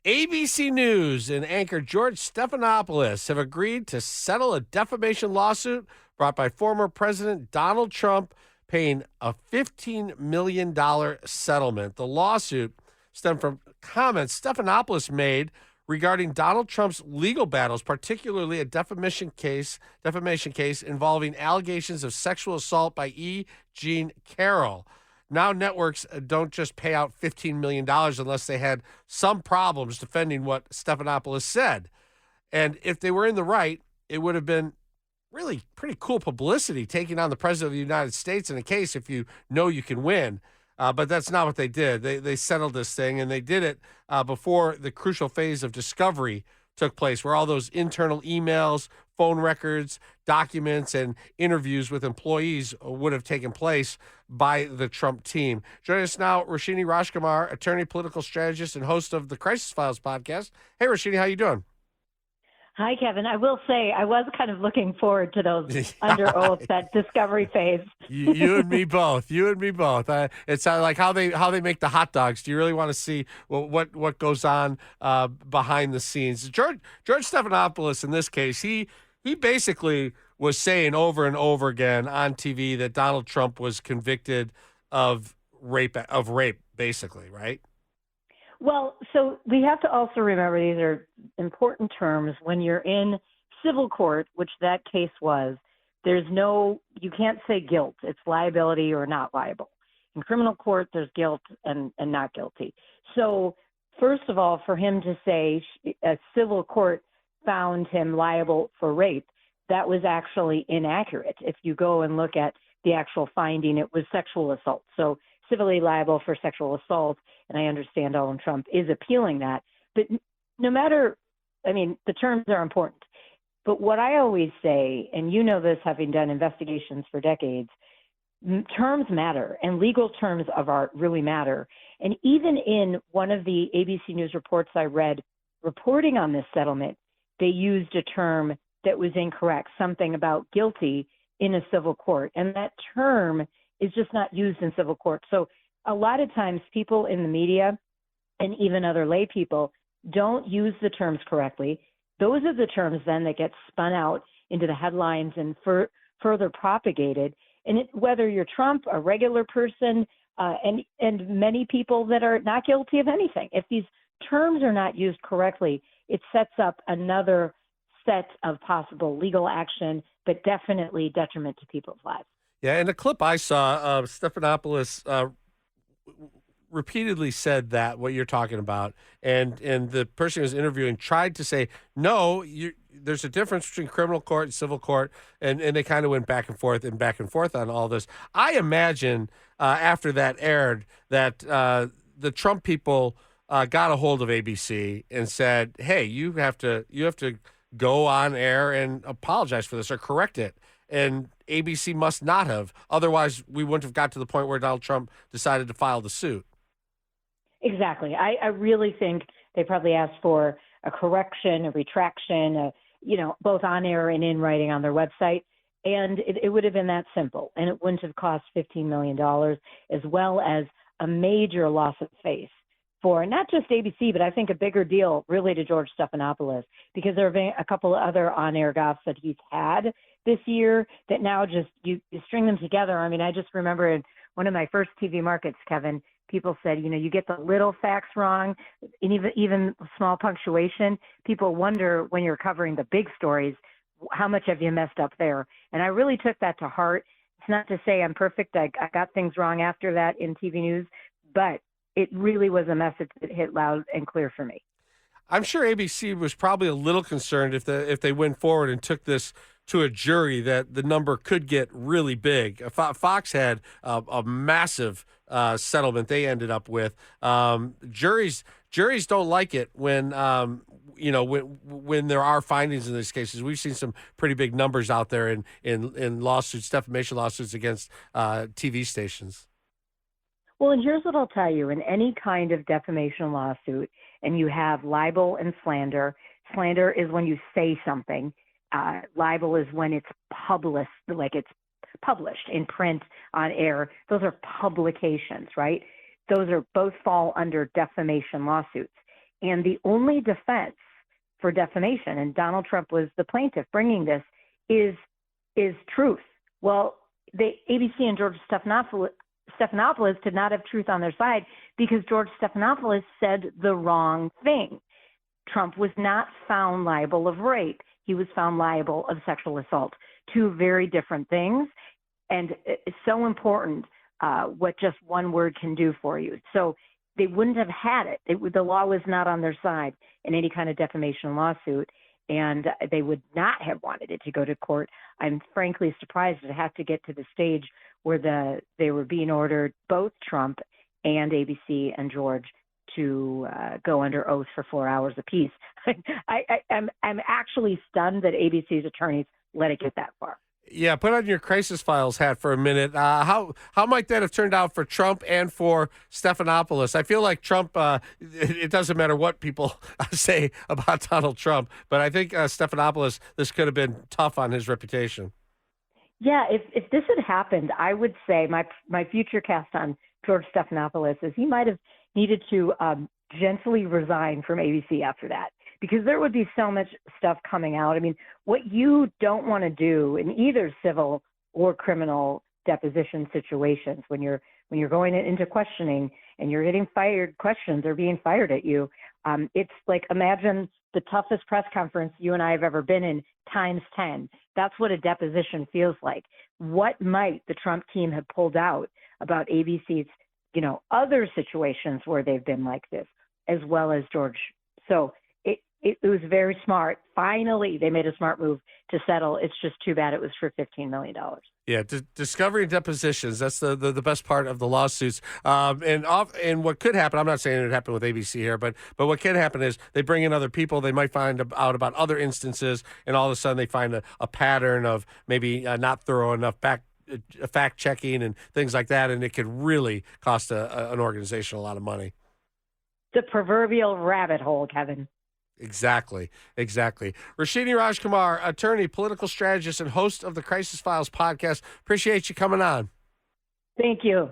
ABC News and anchor George Stephanopoulos have agreed to settle a defamation lawsuit brought by former President Donald Trump, paying a $15 million settlement. The lawsuit stemmed from comments Stephanopoulos made regarding Donald Trump's legal battles, particularly a defamation case involving allegations of sexual assault by E. Jean Carroll. Now networks don't just pay out $15 million unless they had some problems defending what Stephanopoulos said. And if they were in the right, it would have been really pretty cool publicity taking on the president of the United States in a case if you know you can win. But that's not what they did. They settled this thing, and they did it before the crucial phase of discovery took place, where all those internal emails, phone records, documents, and interviews with employees would have taken place by the Trump team. Joining us now, Roshini Rajkumar, attorney, political strategist, and host of the Crisis Files podcast. Hey, Roshini, how you doing? Hi, Kevin. I will say I was kind of looking forward to those under oath, that discovery phase. You and me both. You and me both. It's like how they make the hot dogs. Do you really want to see what goes on behind the scenes? George Stephanopoulos, in this case, he basically was saying over and over again on TV that Donald Trump was convicted of rape, basically, right? Well, so we have to also remember these are important terms. When you're in civil court, which that case was, you can't say guilt. It's liability or not liable. In criminal court, there's guilt and not guilty. So first of all, for him to say a civil court found him liable for rape, that was actually inaccurate. If you go and look at the actual finding, it was sexual assault. So civilly liable for sexual assault, and I understand Donald Trump is appealing that. But no matter, the terms are important. But what I always say, and you know this having done investigations for decades, terms matter, and legal terms of art really matter. And even in one of the ABC News reports I read reporting on this settlement, they used a term that was incorrect, something about guilty in a civil court. And that term is just not used in civil court. So a lot of times people in the media and even other lay people don't use the terms correctly. Those are the terms then that get spun out into the headlines and further propagated. And whether you're Trump, a regular person, and many people that are not guilty of anything, if these terms are not used correctly, it sets up another set of possible legal action, but definitely detriment to people's lives. Yeah, in the clip I saw, Stephanopoulos repeatedly said that, what you're talking about, and the person who was interviewing tried to say, no, there's a difference between criminal court and civil court, and they kind of went back and forth on all this. I imagine after that aired that the Trump people got a hold of ABC and said, hey, you have to go on air and apologize for this or correct it. And ABC must not have. Otherwise, we wouldn't have got to the point where Donald Trump decided to file the suit. Exactly. I really think they probably asked for a correction, a retraction, both on air and in writing on their website. And it would have been that simple. And it wouldn't have cost $15 million, as well as a major loss of face for not just ABC, but I think a bigger deal really to George Stephanopoulos, because there have been a couple of other on-air gaffes that he's had this year that now just you string them together. I just remember in one of my first TV markets, Kevin, people said, you get the little facts wrong, and even small punctuation. People wonder when you're covering the big stories, how much have you messed up there? And I really took that to heart. It's not to say I'm perfect. I got things wrong after that in TV news, but it really was a message that hit loud and clear for me. I'm sure ABC was probably a little concerned if they went forward and took this to a jury that the number could get really big. Fox had a massive settlement they ended up with. Juries don't like it when when there are findings in these cases. We've seen some pretty big numbers out there in lawsuits, defamation lawsuits against TV stations. Well, and here's what I'll tell you. In any kind of defamation lawsuit, and you have libel and slander. Slander is when you say something. Libel is when it's published, like it's published in print, on air. Those are publications, right? Those are both fall under defamation lawsuits. And the only defense for defamation, and Donald Trump was the plaintiff bringing this, is truth. Well, the ABC and George Stephanopoulos did not have truth on their side because George Stephanopoulos said the wrong thing. Trump was not found liable of rape. He was found liable of sexual assault. Two very different things. And it's so important what just one word can do for you. So they wouldn't have had it. The law was not on their side in any kind of defamation lawsuit, and they would not have wanted it to go to court. I'm frankly surprised it had to get to the stage where they were being ordered, both Trump and ABC and George, to go under oath for 4 hours apiece. I'm actually stunned that ABC's attorneys let it get that far. Yeah, put on your crisis files hat for a minute. How might that have turned out for Trump and for Stephanopoulos? I feel like Trump, it doesn't matter what people say about Donald Trump, but I think Stephanopoulos, this could have been tough on his reputation. Yeah, if this had happened, I would say my future cast on George Stephanopoulos is he might have needed to gently resign from ABC after that, because there would be so much stuff coming out. I mean, what you don't want to do in either civil or criminal deposition situations when you're going into questioning and you're getting fired, questions are being fired at you. It's like, imagine the toughest press conference you and I have ever been in times 10. That's what a deposition feels like. What might the Trump team have pulled out about ABC's, other situations where they've been like this, as well as George? So it was very smart. Finally, they made a smart move to settle. It's just too bad it was for $15 million. Yeah, discovery and depositions, that's the best part of the lawsuits. And what could happen, I'm not saying it happened with ABC here, but what can happen is they bring in other people. They might find out about other instances, and all of a sudden they find a pattern of maybe not thorough enough fact checking and things like that, and it could really cost an organization a lot of money. The proverbial rabbit hole, Kevin. Exactly. Roshini Rajkumar, attorney, political strategist, and host of the Crisis Files podcast. Appreciate you coming on. Thank you.